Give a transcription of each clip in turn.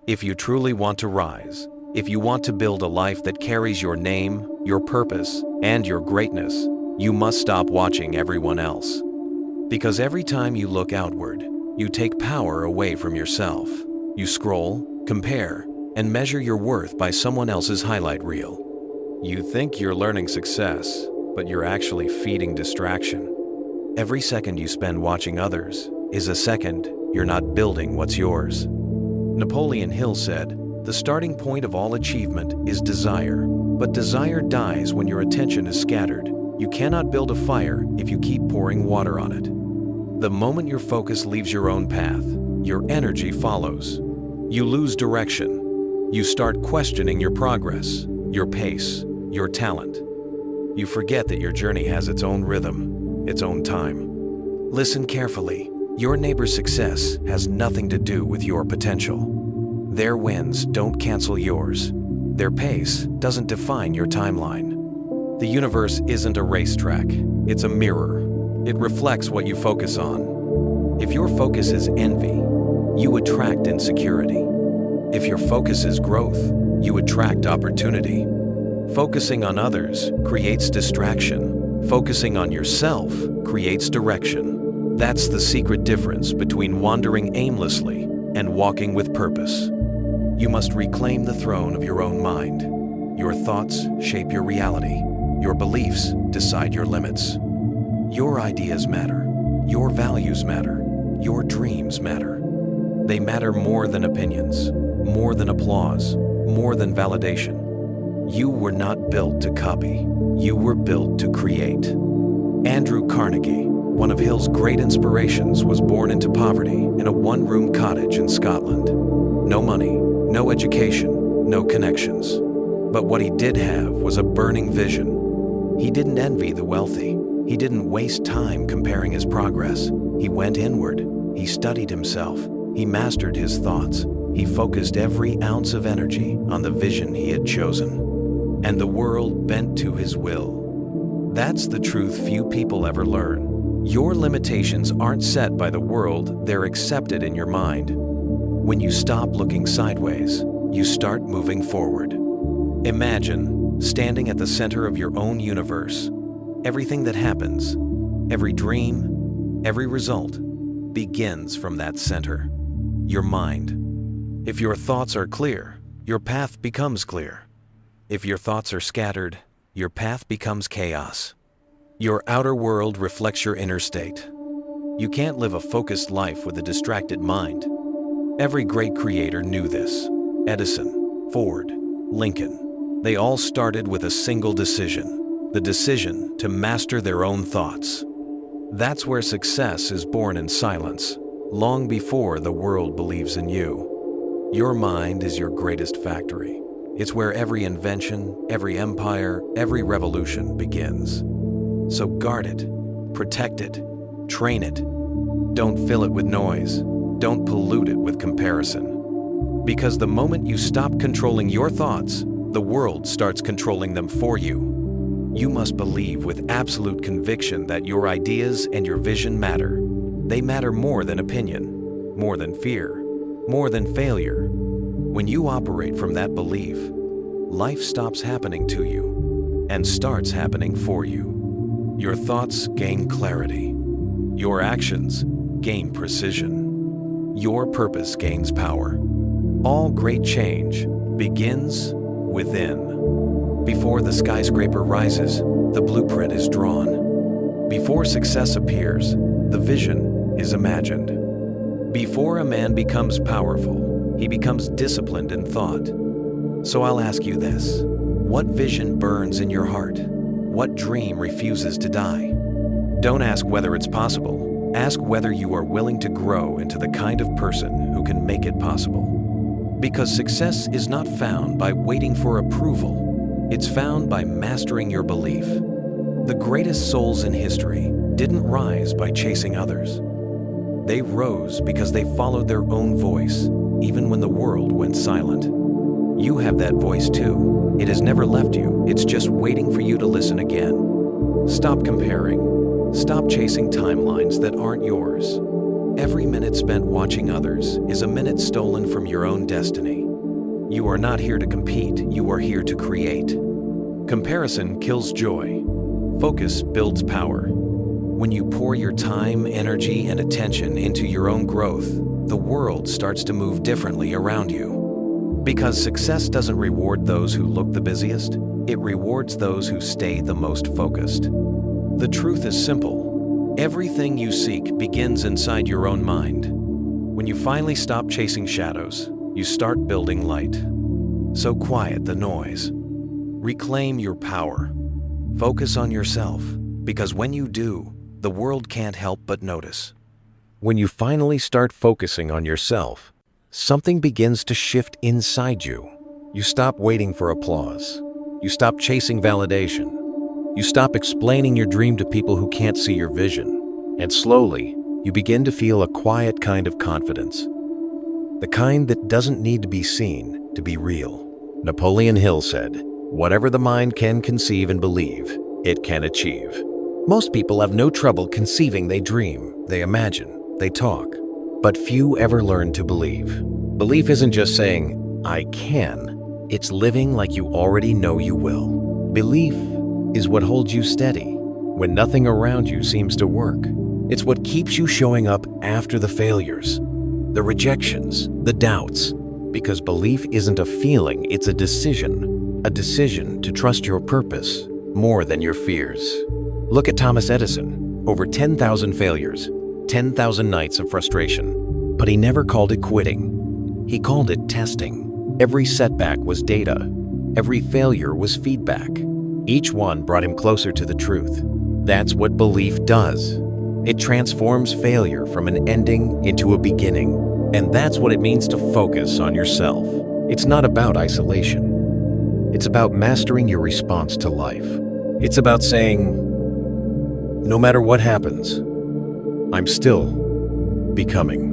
If you truly want to rise, if you want to build a life that carries your name, your purpose, and your greatness, you must stop watching everyone else. Because every time you look outward, you take power away from yourself. You scroll, compare, and measure your worth by someone else's highlight reel. You think you're learning success, but you're actually feeding distraction. Every second you spend watching others is a second you're not building what's yours. Napoleon Hill said, "The starting point of all achievement is desire, but desire dies when your attention is scattered. You cannot build a fire if you keep pouring water on it." The moment your focus leaves your own path, your energy follows. You lose direction. You start questioning your progress, your pace, your talent. You forget that your journey has its own rhythm, its own time. Listen carefully. Your neighbor's success has nothing to do with your potential. Their wins don't cancel yours. Their pace doesn't define your timeline. The universe isn't a racetrack. It's a mirror. It reflects what you focus on. If your focus is envy, you attract insecurity. If your focus is growth, you attract opportunity. Focusing on others creates distraction. Focusing on yourself creates direction. That's the secret difference between wandering aimlessly and walking with purpose. You must reclaim the throne of your own mind. Your thoughts shape your reality. Your beliefs decide your limits. Your ideas matter. Your values matter. Your dreams matter. They matter more than opinions, more than applause, more than validation. You were not built to copy. You were built to create. Andrew Carnegie, one of Hill's great inspirations, was born into poverty in a one-room cottage in Scotland. No money, no education, no connections. But what he did have was a burning vision. He didn't envy the wealthy. He didn't waste time comparing his progress. He went inward. He studied himself. He mastered his thoughts. He focused every ounce of energy on the vision he had chosen. And the world bent to his will. That's the truth few people ever learn. Your limitations aren't set by the world, they're accepted in your mind. When you stop looking sideways, you start moving forward. Imagine standing at the center of your own universe. Everything that happens, every dream, every result, begins from that center, your mind. If your thoughts are clear, your path becomes clear. If your thoughts are scattered, your path becomes chaos. Your outer world reflects your inner state. You can't live a focused life with a distracted mind. Every great creator knew this. Edison, Ford, Lincoln. They all started with a single decision, the decision to master their own thoughts. That's where success is born in silence, long before the world believes in you. Your mind is your greatest factory. It's where every invention, every empire, every revolution begins. So guard it, protect it, train it. Don't fill it with noise. Don't pollute it with comparison. Because the moment you stop controlling your thoughts, the world starts controlling them for you. You must believe with absolute conviction that your ideas and your vision matter. They matter more than opinion, more than fear, more than failure. When you operate from that belief, life stops happening to you and starts happening for you. Your thoughts gain clarity. Your actions gain precision. Your purpose gains power. All great change begins within. Before the skyscraper rises, the blueprint is drawn. Before success appears, the vision is imagined. Before a man becomes powerful, he becomes disciplined in thought. So I'll ask you this: what vision burns in your heart? What dream refuses to die? Don't ask whether it's possible. Ask whether you are willing to grow into the kind of person who can make it possible. Because success is not found by waiting for approval. It's found by mastering your belief. The greatest souls in history didn't rise by chasing others. They rose because they followed their own voice, even when the world went silent. You have that voice too. It has never left you. It's just waiting for you to listen again. Stop comparing. Stop chasing timelines that aren't yours. Every minute spent watching others is a minute stolen from your own destiny. You are not here to compete, you are here to create. Comparison kills joy. Focus builds power. When you pour your time, energy, and attention into your own growth, the world starts to move differently around you. Because success doesn't reward those who look the busiest, it rewards those who stay the most focused. The truth is simple. Everything you seek begins inside your own mind. When you finally stop chasing shadows, you start building light. So quiet the noise. Reclaim your power. Focus on yourself, because when you do, the world can't help but notice. When you finally start focusing on yourself, something begins to shift inside you. You stop waiting for applause. You stop chasing validation. You stop explaining your dream to people who can't see your vision. And slowly, you begin to feel a quiet kind of confidence. The kind that doesn't need to be seen to be real. Napoleon Hill said, "Whatever the mind can conceive and believe, it can achieve." Most people have no trouble conceiving they dream, they imagine, they talk. But few ever learn to believe. Belief isn't just saying, "I can." It's living like you already know you will. Belief is what holds you steady when nothing around you seems to work. It's what keeps you showing up after the failures, the rejections, the doubts. Because belief isn't a feeling, it's a decision to trust your purpose more than your fears. Look at Thomas Edison. Over 10,000 failures, 10,000 nights of frustration. But he never called it quitting. He called it testing. Every setback was data. Every failure was feedback. Each one brought him closer to the truth. That's what belief does. It transforms failure from an ending into a beginning. And that's what it means to focus on yourself. It's not about isolation. It's about mastering your response to life. It's about saying, no matter what happens, I'm still becoming.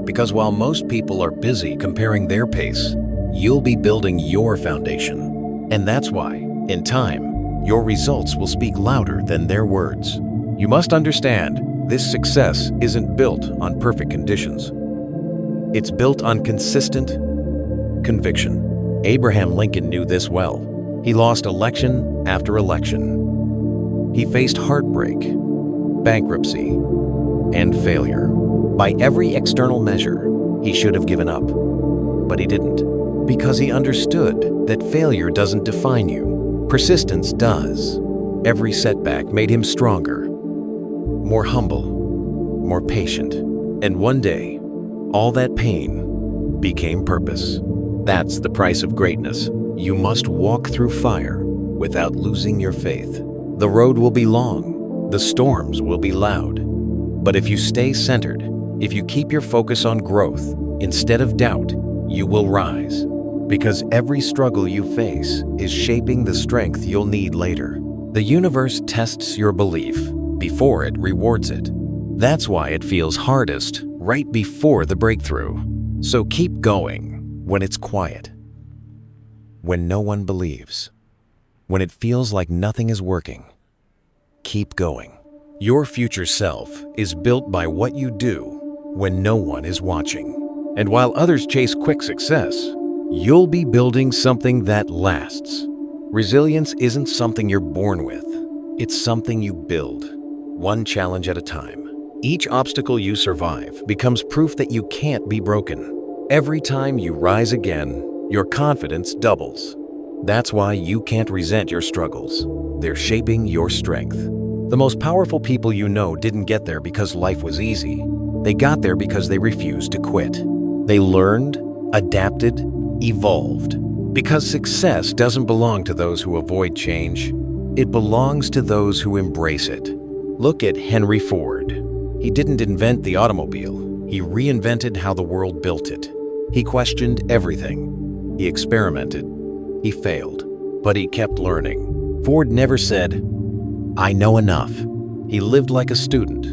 Because while most people are busy comparing their pace, you'll be building your foundation. And that's why, in time, your results will speak louder than their words. You must understand, this success isn't built on perfect conditions. It's built on consistent conviction. Abraham Lincoln knew this well. He lost election after election. He faced heartbreak, bankruptcy, and failure. By every external measure, he should have given up. But he didn't, because he understood that failure doesn't define you. Persistence does. Every setback made him stronger, more humble, more patient. And one day, all that pain became purpose. That's the price of greatness. You must walk through fire without losing your faith. The road will be long, the storms will be loud. But if you stay centered, if you keep your focus on growth instead of doubt, you will rise. Because every struggle you face is shaping the strength you'll need later. The universe tests your belief before it rewards it. That's why it feels hardest right before the breakthrough. So keep going when it's quiet, when no one believes, when it feels like nothing is working. Keep going. Your future self is built by what you do when no one is watching. And while others chase quick success, you'll be building something that lasts. Resilience isn't something you're born with. It's something you build, one challenge at a time. Each obstacle you survive becomes proof that you can't be broken. Every time you rise again, your confidence doubles. That's why you can't resent your struggles. They're shaping your strength. The most powerful people you know didn't get there because life was easy. They got there because they refused to quit. They learned, adapted, evolved. Because success doesn't belong to those who avoid change. It belongs to those who embrace it. Look at Henry Ford. He didn't invent the automobile. He reinvented how the world built it. He questioned everything. He experimented. He failed. But he kept learning. Ford never said, "I know enough." He lived like a student,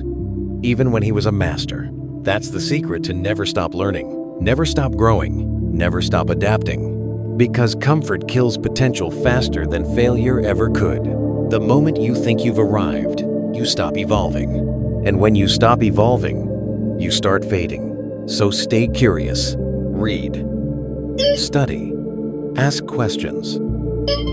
even when he was a master. That's the secret to never stop learning, never stop growing, never stop adapting. Because comfort kills potential faster than failure ever could. The moment you think you've arrived, you stop evolving. And when you stop evolving, you start fading. So stay curious, read, study, ask questions,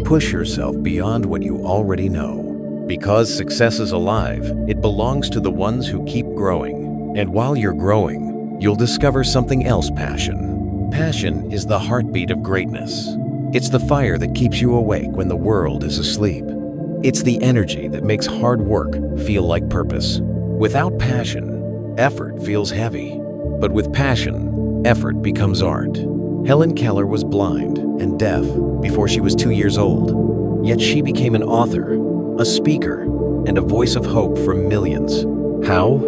push yourself beyond what you already know. Because success is alive, it belongs to the ones who keep growing. And while you're growing, you'll discover something else: passion. Passion is the heartbeat of greatness. It's the fire that keeps you awake when the world is asleep. It's the energy that makes hard work feel like purpose. Without passion, effort feels heavy. But with passion, effort becomes art. Helen Keller was blind and deaf before she was 2 years old. Yet she became an author, a speaker, and a voice of hope for millions. How?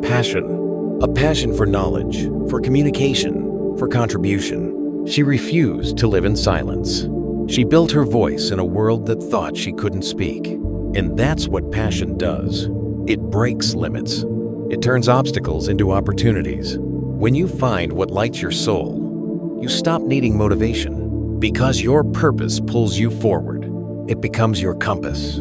Passion. A passion for knowledge, for communication, for contribution. She refused to live in silence. She built her voice in a world that thought she couldn't speak. And that's what passion does. It breaks limits. It turns obstacles into opportunities. When you find what lights your soul, you stop needing motivation because your purpose pulls you forward. It becomes your compass,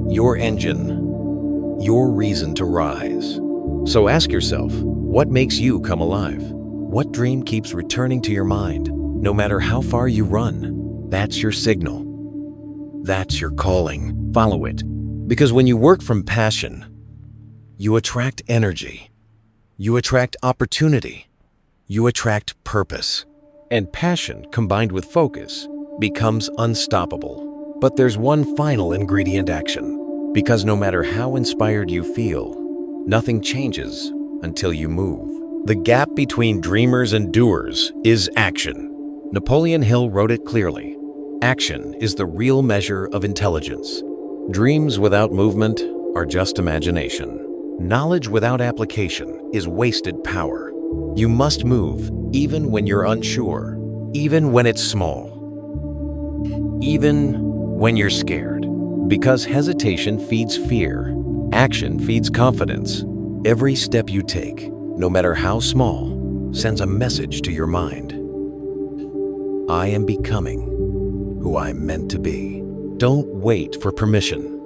your engine, your reason to rise. So ask yourself, what makes you come alive? What dream keeps returning to your mind? No matter how far you run, that's your signal. That's your calling. Follow it. Because when you work from passion, you attract energy. You attract opportunity. You attract purpose. And passion combined with focus becomes unstoppable. But there's one final ingredient: action. Because no matter how inspired you feel, nothing changes until you move. The gap between dreamers and doers is action. Napoleon Hill wrote it clearly. Action is the real measure of intelligence. Dreams without movement are just imagination. Knowledge without application is wasted power. You must move even when you're unsure, even when it's small, even when you're scared. Because hesitation feeds fear. Action feeds confidence. Every step you take, no matter how small, sends a message to your mind. I am becoming who I'm meant to be. Don't wait for permission.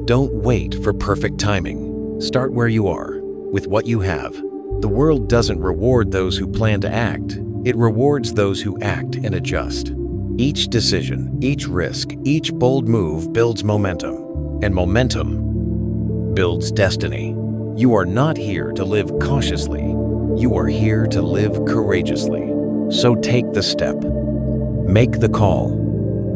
Don't wait for perfect timing. Start where you are, with what you have. The world doesn't reward those who plan to act. It rewards those who act and adjust. Each decision, each risk, each bold move builds momentum. And momentum builds destiny. You are not here to live cautiously. You are here to live courageously. So take the step. Make the call.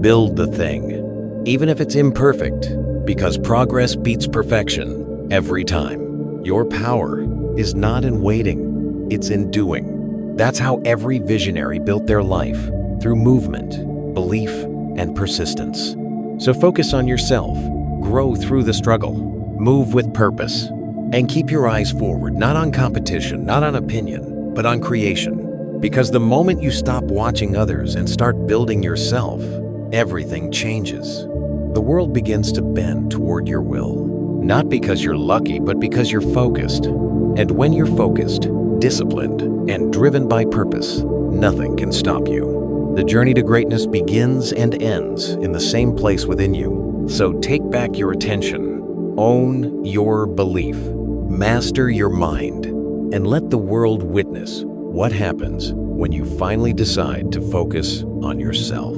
Build the thing. Even if it's imperfect, because progress beats perfection every time. Your power is not in waiting, it's in doing. That's how every visionary built their life, through movement, belief, and persistence. So focus on yourself, grow through the struggle, move with purpose, and keep your eyes forward, not on competition, not on opinion, but on creation. Because the moment you stop watching others and start building yourself, everything changes. The world begins to bend toward your will. Not because you're lucky, but because you're focused. And when you're focused, disciplined, and driven by purpose, nothing can stop you. The journey to greatness begins and ends in the same place within you. So take back your attention, own your belief, master your mind, and let the world witness what happens when you finally decide to focus on yourself.